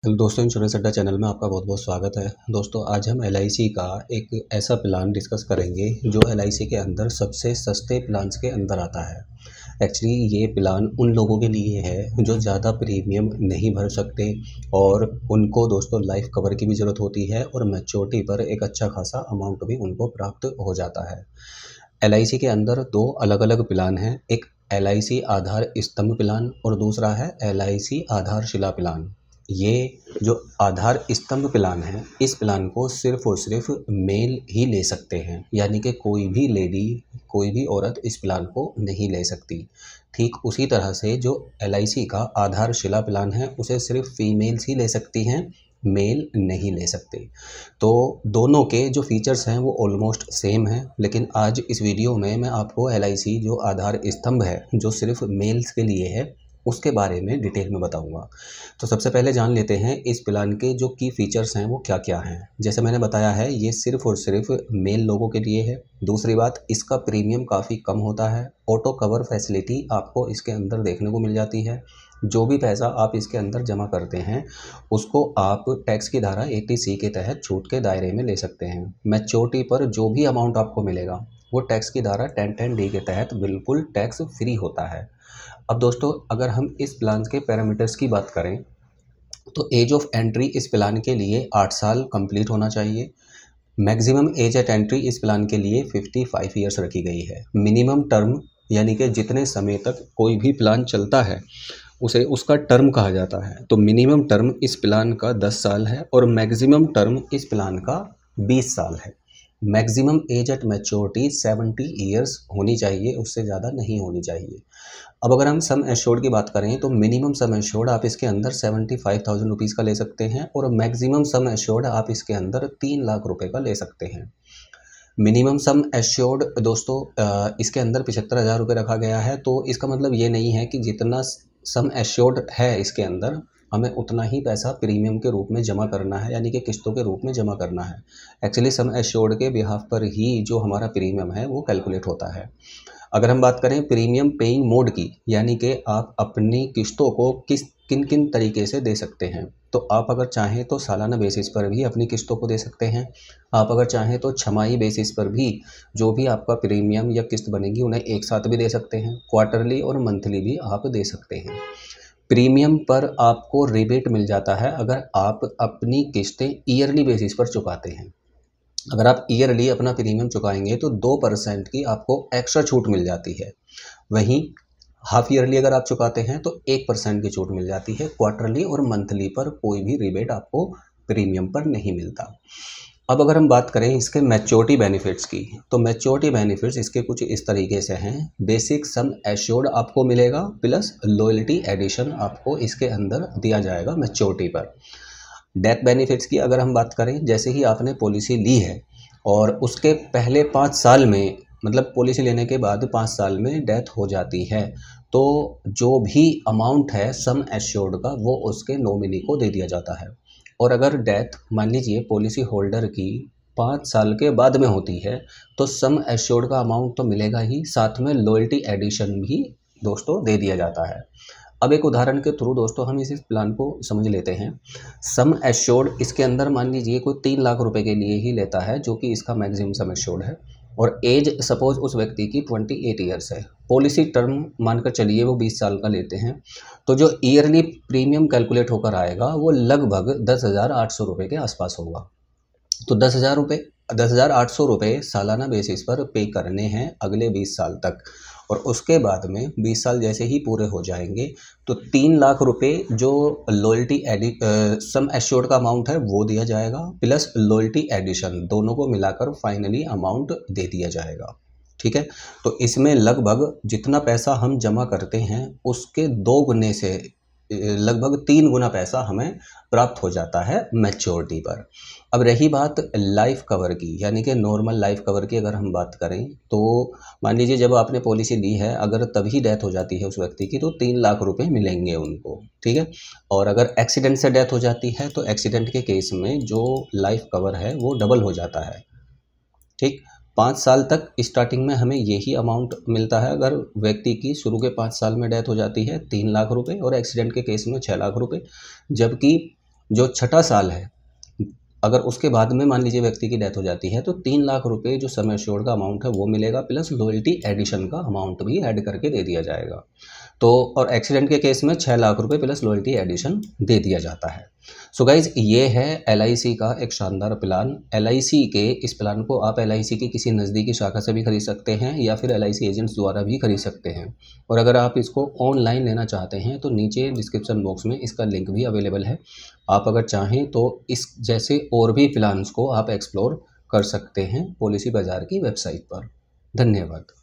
Hello दोस्तों, insurance अड्डा channel में आपका बहुत बहुत स्वागत है। दोस्तों, आज हम एलआईसी का एक ऐसा प्लान डिस्कस करेंगे जो एलआईसी के अंदर सबसे सस्ते प्लान्स के अंदर आता है। एक्चुअली ये प्लान उन लोगों के लिए है जो ज़्यादा प्रीमियम नहीं भर सकते और उनको दोस्तों लाइफ कवर की भी ज़रूरत होती है और मैच्योरिटी पर एक अच्छा खासा अमाउंट भी उनको प्राप्त हो जाता है। एलआईसी के अंदर दो अलग अलग प्लान हैं, एक एलआईसी आधार स्तंभ प्लान और दूसरा है एलआईसी आधारशिला प्लान। ये जो आधार स्तंभ प्लान है, इस प्लान को सिर्फ और सिर्फ मेल ही ले सकते हैं, यानी कि कोई भी लेडी, कोई भी औरत इस प्लान को नहीं ले सकती। ठीक उसी तरह से जो एलआईसी का आधारशिला प्लान है, उसे सिर्फ फीमेल्स ही ले सकती हैं, मेल नहीं ले सकते। तो दोनों के जो फीचर्स हैं वो ऑलमोस्ट सेम हैं, लेकिन आज इस वीडियो में मैं आपको एलआईसी जो आधार स्तंभ है जो सिर्फ मेल्स के लिए है, उसके बारे में डिटेल में बताऊंगा। तो सबसे पहले जान लेते हैं इस प्लान के जो की फ़ीचर्स हैं वो क्या क्या हैं। जैसे मैंने बताया है, ये सिर्फ और सिर्फ मेल लोगों के लिए है। दूसरी बात, इसका प्रीमियम काफ़ी कम होता है। ऑटो कवर फैसिलिटी आपको इसके अंदर देखने को मिल जाती है। जो भी पैसा आप इसके अंदर जमा करते हैं उसको आप टैक्स की धारा 80C के तहत छूट के दायरे में ले सकते हैं। मैच्योरिटी पर जो भी अमाउंट आपको मिलेगा वो टैक्स की धारा 10(10)D के तहत बिल्कुल टैक्स फ्री होता है। अब दोस्तों, अगर हम इस प्लान के पैरामीटर्स की बात करें तो एज ऑफ एंट्री इस प्लान के लिए 8 साल कंप्लीट होना चाहिए। मैक्सिमम एज एट एंट्री इस प्लान के लिए 55 ईयर्स रखी गई है। मिनिमम टर्म, यानी कि जितने समय तक कोई भी प्लान चलता है उसे उसका टर्म कहा जाता है। तो मिनिमम टर्म इस प्लान का 10 साल है और मैक्सिमम टर्म इस प्लान का 20 साल है। Maximum age at maturity 70 years होनी चाहिए, उससे ज़्यादा नहीं होनी चाहिए। अब अगर हम सम एश्योर्ड की बात करें तो मिनिमम सम एश्योर्ड आप इसके अंदर 75,000 रुपीज़ का ले सकते हैं और मैक्सिमम सम एश्योर्ड आप इसके अंदर 3 लाख रुपए का ले सकते हैं। मिनिमम सम एश्योर्ड दोस्तों इसके अंदर 75,000 रुपये रखा गया है। तो इसका मतलब ये नहीं है कि जितना सम एश्योर्ड है इसके अंदर हमें उतना ही पैसा प्रीमियम के रूप में जमा करना है, यानी कि किस्तों के रूप में जमा करना है। एक्चुअली सम एश्योर्ड के बिहाफ पर ही जो हमारा प्रीमियम है वो कैलकुलेट होता है। अगर हम बात करें प्रीमियम पेइंग मोड की, यानी कि आप अपनी किस्तों को किन किन तरीके से दे सकते हैं, तो आप अगर चाहें तो सालाना बेसिस पर भी अपनी किस्तों को दे सकते हैं। आप अगर चाहें तो छमाही बेसिस पर भी जो भी आपका प्रीमियम या किस्त बनेगी उन्हें एक साथ भी दे सकते हैं। क्वार्टरली और मंथली भी आप दे सकते हैं। प्रीमियम पर आपको रिबेट मिल जाता है अगर आप अपनी किस्तें ईयरली बेसिस पर चुकाते हैं। अगर आप ईयरली अपना प्रीमियम चुकाएंगे तो 2% की आपको एक्स्ट्रा छूट मिल जाती है। वहीं हाफ ईयरली अगर आप चुकाते हैं तो 1% की छूट मिल जाती है। क्वार्टरली और मंथली पर कोई भी रिबेट आपको प्रीमियम पर नहीं मिलता। अब अगर हम बात करें इसके मैच्योरिटी बेनिफिट्स की, तो मैच्योरिटी बेनिफिट्स इसके कुछ इस तरीके से हैं। बेसिक सम एश्योर्ड आपको मिलेगा प्लस लॉयल्टी एडिशन आपको इसके अंदर दिया जाएगा मैच्योरिटी पर। डेथ बेनिफिट्स की अगर हम बात करें, जैसे ही आपने पॉलिसी ली है और उसके पहले 5 साल में, मतलब पॉलिसी लेने के बाद 5 साल में डेथ हो जाती है, तो जो भी अमाउंट है सम एश्योर्ड का वो उसके नॉमिनी को दे दिया जाता है। और अगर डेथ मान लीजिए पॉलिसी होल्डर की 5 साल के बाद में होती है तो सम एश्योर्ड का अमाउंट तो मिलेगा ही, साथ में लॉयल्टी एडिशन भी दोस्तों दे दिया जाता है। अब एक उदाहरण के थ्रू दोस्तों हम इस प्लान को समझ लेते हैं। सम एश्योर्ड इसके अंदर मान लीजिए कोई 3 लाख रुपए के लिए ही लेता है, जो कि इसका मैक्सिमम सम एश्योर्ड है, और एज सपोज उस व्यक्ति की 28 ईयर्स है। पॉलिसी टर्म मानकर चलिए वो 20 साल का लेते हैं, तो जो ईयरली प्रीमियम कैलकुलेट होकर आएगा वो लगभग 10,800 रुपये के आसपास होगा। तो 10,800 रुपये सालाना बेसिस पर पे करने हैं अगले 20 साल तक, और उसके बाद में 20 साल जैसे ही पूरे हो जाएंगे तो 3 लाख रुपए जो लॉयल्टी सम एश्योर्ड का अमाउंट है वो दिया जाएगा प्लस लॉयल्टी एडिशन, दोनों को मिलाकर फाइनली अमाउंट दे दिया जाएगा। ठीक है, तो इसमें लगभग जितना पैसा हम जमा करते हैं उसके 2 गुने से लगभग 3 गुना पैसा हमें प्राप्त हो जाता है मैच्योरिटी पर। अब रही बात लाइफ कवर की, यानी कि नॉर्मल लाइफ कवर की अगर हम बात करें तो मान लीजिए जब आपने पॉलिसी ली है, अगर तभी डेथ हो जाती है उस व्यक्ति की तो 3 लाख रुपए मिलेंगे उनको। ठीक है, और अगर एक्सीडेंट से डेथ हो जाती है तो एक्सीडेंट के केस में जो लाइफ कवर है वो डबल हो जाता है। ठीक, 5 साल तक स्टार्टिंग में हमें यही अमाउंट मिलता है। अगर व्यक्ति की शुरू के 5 साल में डेथ हो जाती है 3 लाख रुपए और एक्सीडेंट के केस में 6 लाख रुपए, जबकि जो छठा साल है, अगर उसके बाद में मान लीजिए व्यक्ति की डेथ हो जाती है तो 3 लाख रुपए जो सम एश्योर्ड का अमाउंट है वो मिलेगा, प्लस लॉयल्टी एडिशन का अमाउंट भी ऐड करके दे दिया जाएगा। तो और एक्सीडेंट के केस में 6 लाख रुपए प्लस लॉयल्टी एडिशन दे दिया जाता है। सो गाइज, ये है LIC का एक शानदार प्लान। LIC के इस प्लान को आप LIC की किसी नज़दीकी शाखा से भी खरीद सकते हैं या फिर LIC एजेंट्स द्वारा भी खरीद सकते हैं। और अगर आप इसको ऑनलाइन लेना चाहते हैं तो नीचे डिस्क्रिप्शन बॉक्स में इसका लिंक भी अवेलेबल है। आप अगर चाहें तो इस जैसे और भी प्लान्स को आप एक्सप्लोर कर सकते हैं पॉलिसी बाज़ार की वेबसाइट पर। धन्यवाद।